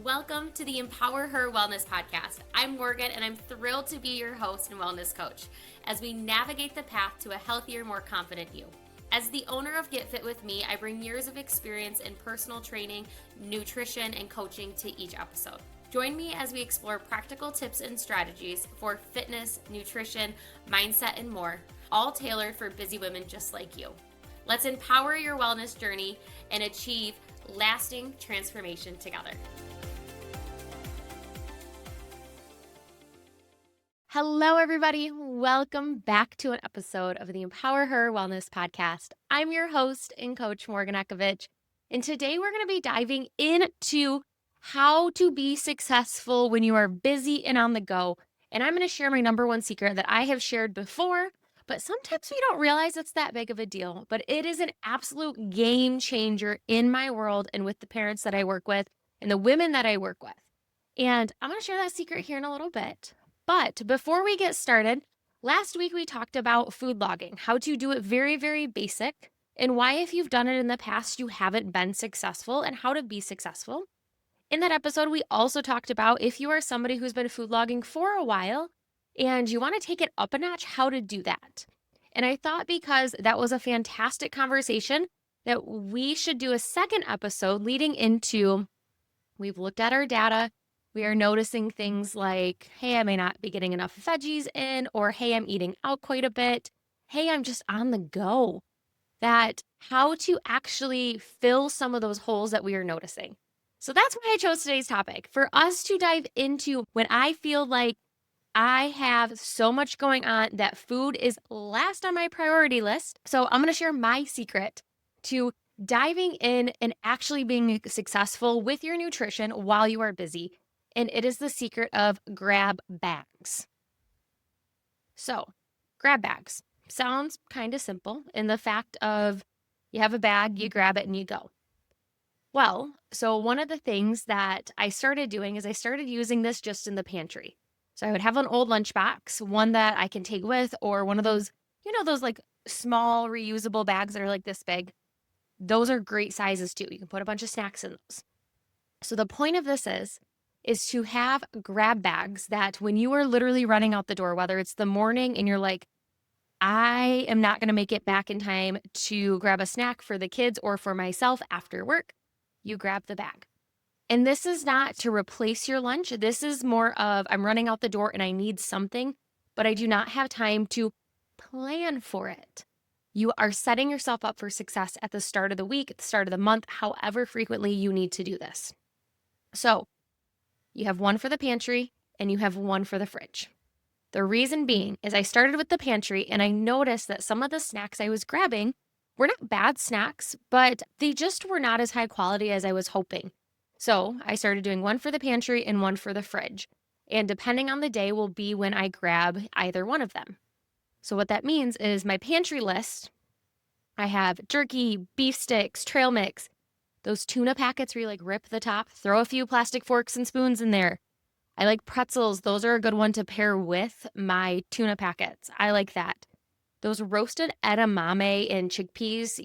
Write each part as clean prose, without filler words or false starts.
Welcome to the EmpowerHer Wellness podcast. I'm Morgan, and I'm thrilled to be your host and wellness coach as we navigate the path to a healthier, more confident you. As the owner of Get Fit With Me, I bring years of experience in personal training, nutrition, and coaching to each episode. Join me as we explore practical tips and strategies for fitness, nutrition, mindset, and more, all tailored for busy women just like you. Let's empower your wellness journey and achieve lasting transformation together. Hello, everybody. Welcome back to an episode of the EmpowerHer Wellness podcast. I'm your host and coach, Morgan Ekovich, and today we're going to be diving into how to be successful when you are busy and on the go. And I'm going to share my number one secret that I have shared before, but sometimes we don't realize it's that big of a deal. But it is an absolute game changer in my world and with the parents that I work with and the women that I work with. And I'm going to share that secret here in a little bit. But before we get started, last week we talked about food logging, how to do it very, very basic, and why if you've done it in the past, you haven't been successful and how to be successful. In that episode, we also talked about if you are somebody who's been food logging for a while and you want to take it up a notch, how to do that. And I thought because that was a fantastic conversation that we should do a second episode leading into, we've looked at our data. We are noticing things like, hey, I may not be getting enough veggies in, or hey, I'm eating out quite a bit. Hey, I'm just on the go. That how to actually fill some of those holes that we are noticing. So that's why I chose today's topic, for us to dive into when I feel like I have so much going on that food is last on my priority list. So I'm going to share my secret to diving in and actually being successful with your nutrition while you are busy. And it is the secret of grab bags. So, grab bags sounds kind of simple in the fact of you have a bag, you grab it, and you go. Well, so one of the things that I started doing is I started using this just in the pantry. So I would have an old lunchbox, one that I can take with, or one of those, those like small reusable bags that are like this big. Those are great sizes too. You can put a bunch of snacks in those. So the point of this is to have grab bags that when you are literally running out the door, whether it's the morning and you're like, I am not going to make it back in time to grab a snack for the kids or for myself after work, you grab the bag. And this is not to replace your lunch. This is more of I'm running out the door and I need something, but I do not have time to plan for it. You are setting yourself up for success at the start of the week, at the start of the month, however frequently you need to do this. So you have one for the pantry and you have one for the fridge. The reason being is I started with the pantry and I noticed that some of the snacks I was grabbing were not bad snacks, but they just were not as high quality as I was hoping. So I started doing one for the pantry and one for the fridge. And depending on the day will be when I grab either one of them. So what that means is my pantry list, I have jerky, beef sticks, trail mix, those tuna packets where you like rip the top, throw a few plastic forks and spoons in there. I like pretzels. Those are a good one to pair with my tuna packets. I like that. Those roasted edamame and chickpeas,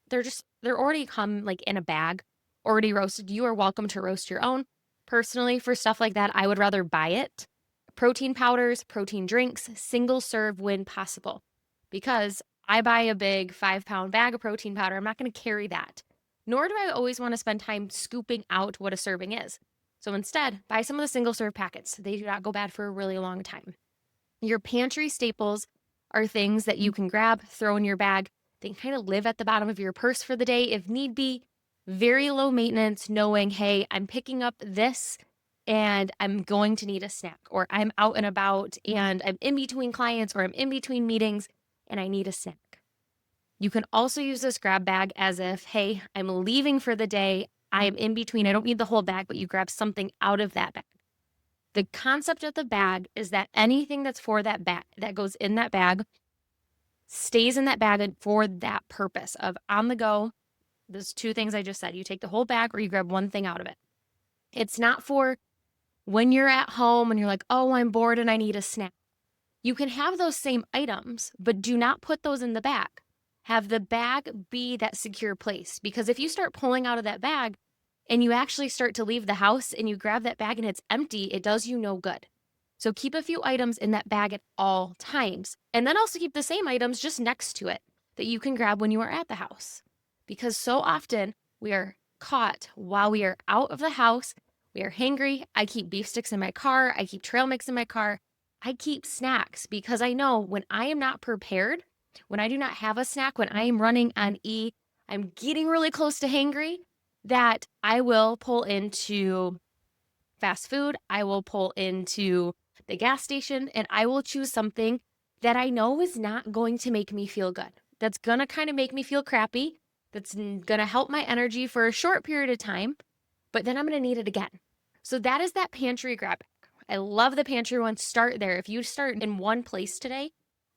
they're already come like in a bag, already roasted. You are welcome to roast your own. Personally, for stuff like that, I would rather buy it. Protein powders, protein drinks, single serve when possible. Because I buy a big 5-pound bag of protein powder, I'm not going to carry that. Nor do I always want to spend time scooping out what a serving is. So instead, buy some of the single-serve packets. They do not go bad for a really long time. Your pantry staples are things that you can grab, throw in your bag. They can kind of live at the bottom of your purse for the day if need be. Very low maintenance, knowing, hey, I'm picking up this and I'm going to need a snack, or I'm out and about and I'm in between clients or I'm in between meetings and I need a snack. You can also use this grab bag as if, hey, I'm leaving for the day. I'm in between. I don't need the whole bag, but you grab something out of that bag. The concept of the bag is that anything that's for that bag, that goes in that bag, stays in that bag for that purpose of on the go. Those two things I just said. You take the whole bag or you grab one thing out of it. It's not for when you're at home and you're like, oh, I'm bored and I need a snack. You can have those same items, but do not put those in the bag. Have the bag be that secure place, because if you start pulling out of that bag and you actually start to leave the house and you grab that bag and it's empty, it does you no good. So keep a few items in that bag at all times. And then also keep the same items just next to it that you can grab when you are at the house. Because so often we are caught while we are out of the house. We are hangry. I keep beef sticks in my car. I keep trail mix in my car. I keep snacks because I know when I am not prepared, when I do not have a snack, when I am running on E, I'm getting really close to hangry, that I will pull into fast food. I will pull into the gas station and I will choose something that I know is not going to make me feel good. That's going to kind of make me feel crappy. That's going to help my energy for a short period of time, but then I'm going to need it again. So that is that pantry grab bag. I love the pantry one. Start there. If you start in one place today,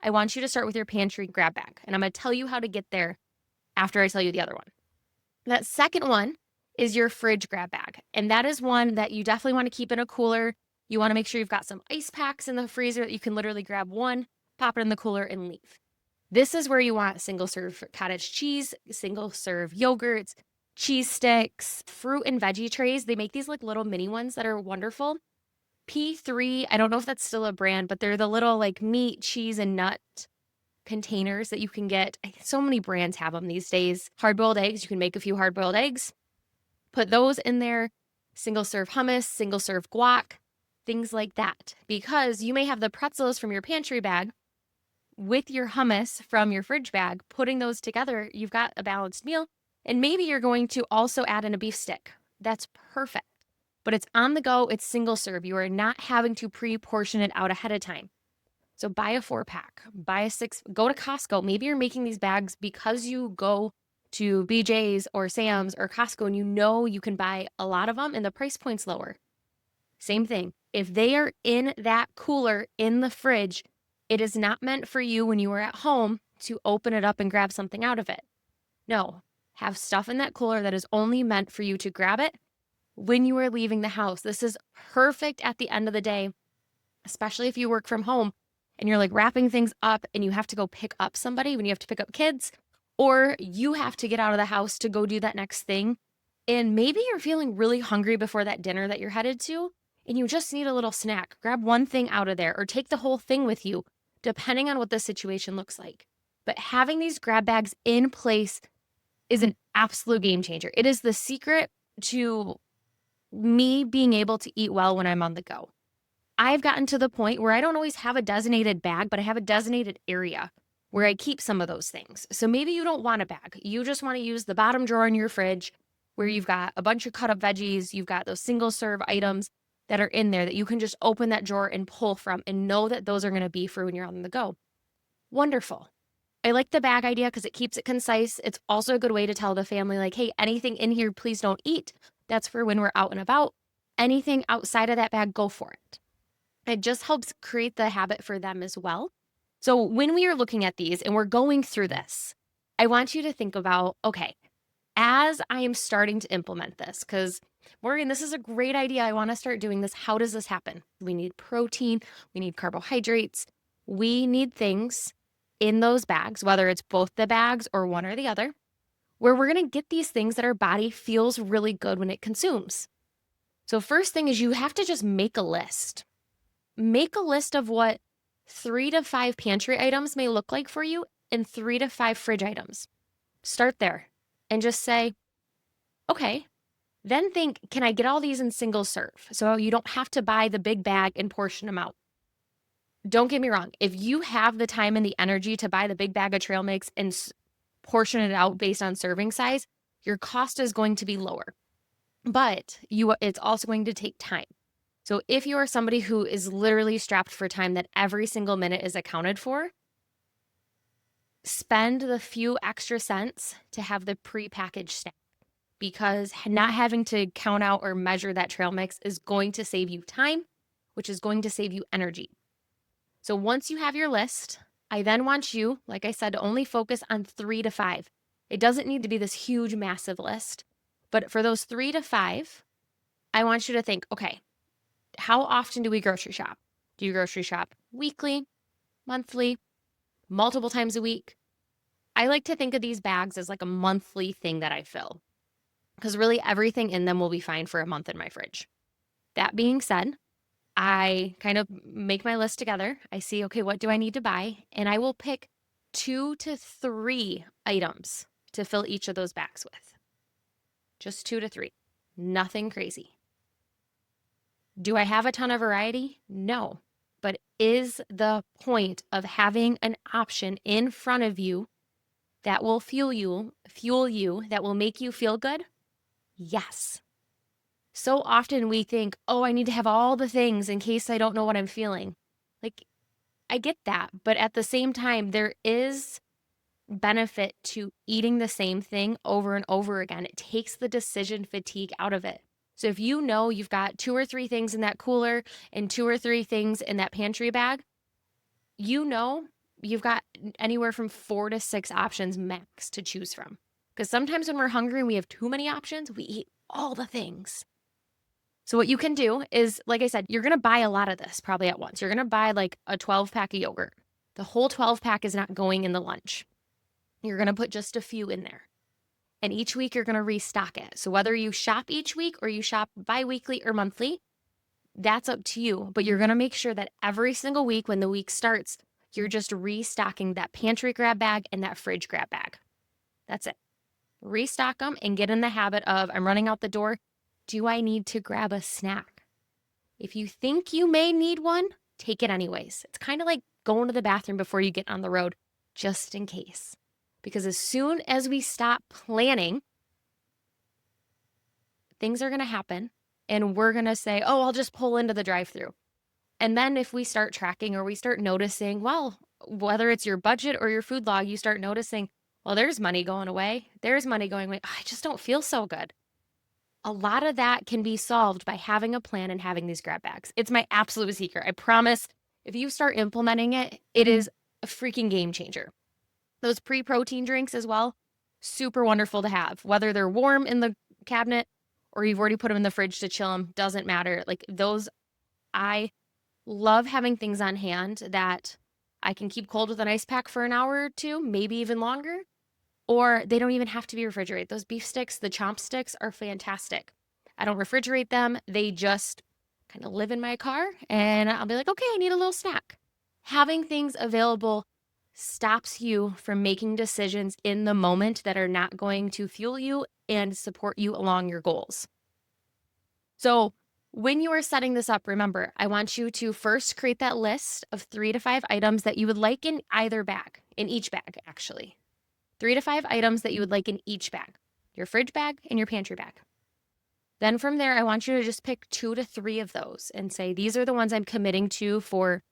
I want you to start with your pantry grab bag. And I'm going to tell you how to get there after I tell you the other one. That second one is your fridge grab bag. And that is one that you definitely want to keep in a cooler. You want to make sure you've got some ice packs in the freezer that you can literally grab one, pop it in the cooler, and leave. This is where you want single serve cottage cheese, single serve yogurts, cheese sticks, fruit and veggie trays. They make these like little mini ones that are wonderful. P3, I don't know if that's still a brand, but they're the little like meat, cheese, and nut containers that you can get. So many brands have them these days. Hard-boiled eggs, you can make a few hard-boiled eggs. Put those in there, single serve hummus, single serve guac, things like that. Because you may have the pretzels from your pantry bag with your hummus from your fridge bag. Putting those together, you've got a balanced meal. And maybe you're going to also add in a beef stick. That's perfect. But it's on the go, it's single serve. You are not having to pre-portion it out ahead of time. So buy a 4-pack, buy a 6, go to Costco. Maybe you're making these bags because you go to BJ's or Sam's or Costco and you know you can buy a lot of them and the price point's lower. Same thing. If they are in that cooler in the fridge, it is not meant for you when you are at home to open it up and grab something out of it. No, have stuff in that cooler that is only meant for you to grab it when you are leaving the house. This is perfect at the end of the day, especially if you work from home and you're like wrapping things up and you have to go pick up somebody when you have to pick up kids, or you have to get out of the house to go do that next thing. And maybe you're feeling really hungry before that dinner that you're headed to, and you just need a little snack. Grab one thing out of there or take the whole thing with you, depending on what the situation looks like. But having these grab bags in place is an absolute game changer. It is the secret to me being able to eat well when I'm on the go. I've gotten to the point where I don't always have a designated bag, but I have a designated area where I keep some of those things. So maybe you don't want a bag. You just want to use the bottom drawer in your fridge where you've got a bunch of cut up veggies. You've got those single serve items that are in there that you can just open that drawer and pull from and know that those are going to be for when you're on the go. Wonderful. I like the bag idea because it keeps it concise. It's also a good way to tell the family like, hey, anything in here, please don't eat. That's for when we're out and about. Anything outside of that bag, go for it. It just helps create the habit for them as well. So when we are looking at these and we're going through this, I want you to think about, okay, as I am starting to implement this, because Morgan, this is a great idea. I want to start doing this. How does this happen? We need protein. We need carbohydrates. We need things in those bags, whether it's both the bags or one or the other, where we're going to get these things that our body feels really good when it consumes. So first thing is you have to just make a list. Make a list of what 3 to 5 pantry items may look like for you and 3 to 5 fridge items. Start there and just say, okay, then think, can I get all these in single serve? So you don't have to buy the big bag and portion them out. Don't get me wrong. If you have the time and the energy to buy the big bag of trail mix and portion it out based on serving size, your cost is going to be lower. But it's also going to take time. So if you are somebody who is literally strapped for time that every single minute is accounted for, spend the few extra cents to have the pre-packaged snack, because not having to count out or measure that trail mix is going to save you time, which is going to save you energy. So once you have your list, I then want you, like I said, to only focus on 3 to 5. It doesn't need to be this huge, massive list. But for those 3 to 5, I want you to think, okay, how often do we grocery shop? Do you grocery shop weekly, monthly, multiple times a week? I like to think of these bags as like a monthly thing that I fill. because really everything in them will be fine for a month in my fridge. That being said, I kind of make my list together. I see, okay, what do I need to buy? And I will pick 2 to 3 items to fill each of those bags with. Just 2 to 3. Nothing crazy. Do I have a ton of variety? No. But is the point of having an option in front of you that will fuel you, that will make you feel good? Yes. So often we think, oh, I need to have all the things in case I don't know what I'm feeling. Like, I get that. But at the same time, there is benefit to eating the same thing over and over again. It takes the decision fatigue out of it. So if you know you've got 2 or 3 things in that cooler and 2 or 3 things in that pantry bag, you know you've got anywhere from 4 to 6 options max to choose from. Because sometimes when we're hungry and we have too many options, we eat all the things. So what you can do is, like I said, you're going to buy a lot of this probably at once. You're going to buy like a 12-pack of yogurt. The whole 12-pack is not going in the lunch. You're going to put just a few in there. And each week you're going to restock it. So whether you shop each week or you shop bi-weekly or monthly, that's up to you. But you're going to make sure that every single week when the week starts, you're just restocking that pantry grab bag and that fridge grab bag. That's it. Restock them and get in the habit of, I'm running out the door. Do I need to grab a snack? If you think you may need one, take it anyways. It's kind of like going to the bathroom before you get on the road, just in case. Because as soon as we stop planning, things are going to happen and we're going to say, oh, I'll just pull into the drive-thru. And then if we start tracking or we start noticing, well, whether it's your budget or your food log, you start noticing, well, there's money going away. There's money going away. I just don't feel so good. A lot of that can be solved by having a plan and having these grab bags. It's my absolute secret. I promise if you start implementing it, it is a freaking game changer. Those pre-protein drinks as well, super wonderful to have. Whether they're warm in the cabinet or you've already put them in the fridge to chill them, doesn't matter. Like those, I love having things on hand that I can keep cold with an ice pack for an hour or two, maybe even longer. Or they don't even have to be refrigerated. Those beef sticks, the chomp sticks are fantastic. I don't refrigerate them. They just kind of live in my car and I'll be like, okay, I need a little snack. Having things available stops you from making decisions in the moment that are not going to fuel you and support you along your goals. So when you are setting this up, remember, I want you to first create that list of 3 to 5 items that you would like in either bag, in each bag, actually. 3 to 5 items that you would like in each bag, your fridge bag and your pantry bag. Then from there, I want you to just pick 2 to 3 of those and say, these are the ones I'm committing to for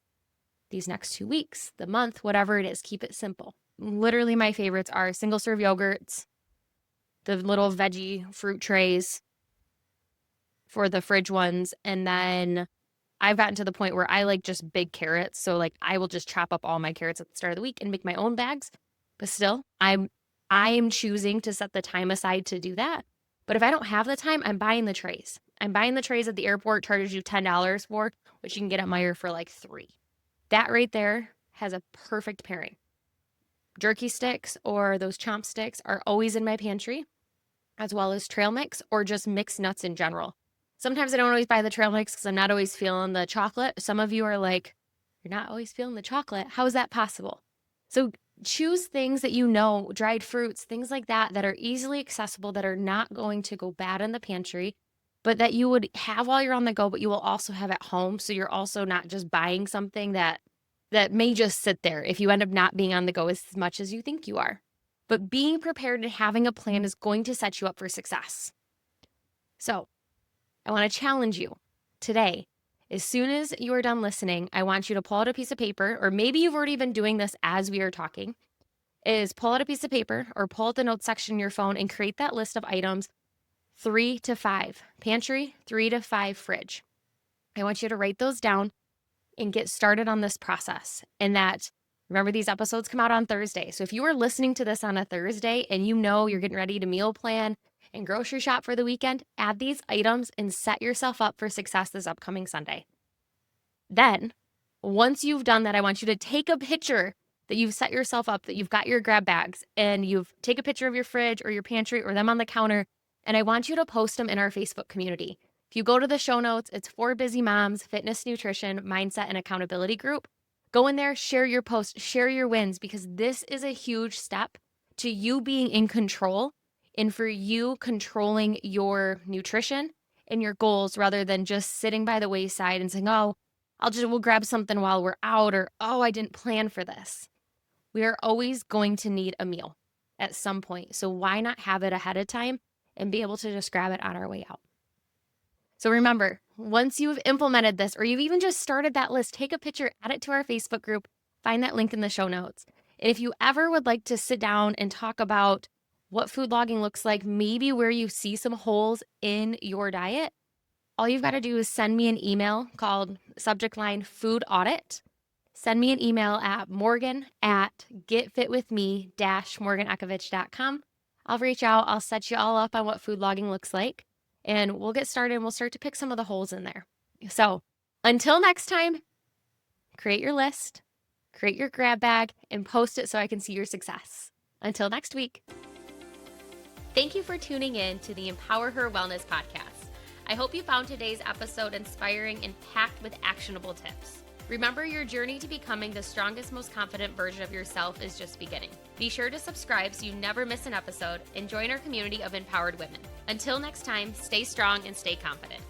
these next 2 weeks, the month, whatever it is. Keep it simple. Literally my favorites are single serve yogurts, the little veggie fruit trays for the fridge ones. And then I've gotten to the point where I like just big carrots. So like I will just chop up all my carrots at the start of the week and make my own bags. But still, I am choosing to set the time aside to do that. But if I don't have the time, I'm buying the trays. I'm buying the trays at the airport, charges you $10 for, which you can get at Meijer for like $3. That right there has a perfect pairing. Jerky sticks or those chomp sticks are always in my pantry, as well as trail mix or just mixed nuts in general. Sometimes I don't always buy the trail mix because I'm not always feeling the chocolate. Some of you are like, you're not always feeling the chocolate. How is that possible? So choose things that you know, dried fruits, things like that, that are easily accessible, that are not going to go bad in the pantry, but that you would have while you're on the go, but you will also have at home. So you're also not just buying something that may just sit there if you end up not being on the go as much as you think you are. But being prepared and having a plan is going to set you up for success. So I want to challenge you today. As soon as you are done listening, I want you to pull out a piece of paper, or maybe you've already been doing this as we are talking, is pull out a piece of paper or pull out the notes section in your phone and create that list of items, 3 to 5. Pantry, 3 to 5 fridge. I want you to write those down and get started on this process. And that, remember, these episodes come out on Thursday. So if you are listening to this on a Thursday and you know you're getting ready to meal plan and grocery shop for the weekend, add these items and set yourself up for success this upcoming Sunday. Then, once you've done that, I want you to take a picture that you've set yourself up, that you've got your grab bags, and take a picture of your fridge or your pantry or them on the counter, and I want you to post them in our Facebook community. If you go to the show notes, it's for busy moms, fitness, nutrition, mindset, and accountability group. Go in there, share your posts, share your wins, because this is a huge step to you being in control and for you controlling your nutrition and your goals rather than just sitting by the wayside and saying, oh, we'll grab something while we're out, or, oh, I didn't plan for this. We are always going to need a meal at some point. So why not have it ahead of time and be able to just grab it on our way out? So remember, once you've implemented this, or you've even just started that list, take a picture, add it to our Facebook group, find that link in the show notes. And if you ever would like to sit down and talk about what food logging looks like, maybe where you see some holes in your diet, all you've got to do is send me an email called subject line food audit. Send me an email at morgan@getfitwithme-morganekovich.com. I'll reach out. I'll set you all up on what food logging looks like, and we'll get started and we'll start to pick some of the holes in there. So until next time, create your list, create your grab bag, and post it so I can see your success. Until next week. Thank you for tuning in to the EmpowerHer Wellness podcast. I hope you found today's episode inspiring and packed with actionable tips. Remember, your journey to becoming the strongest, most confident version of yourself is just beginning. Be sure to subscribe so you never miss an episode and join our community of empowered women. Until next time, stay strong and stay confident.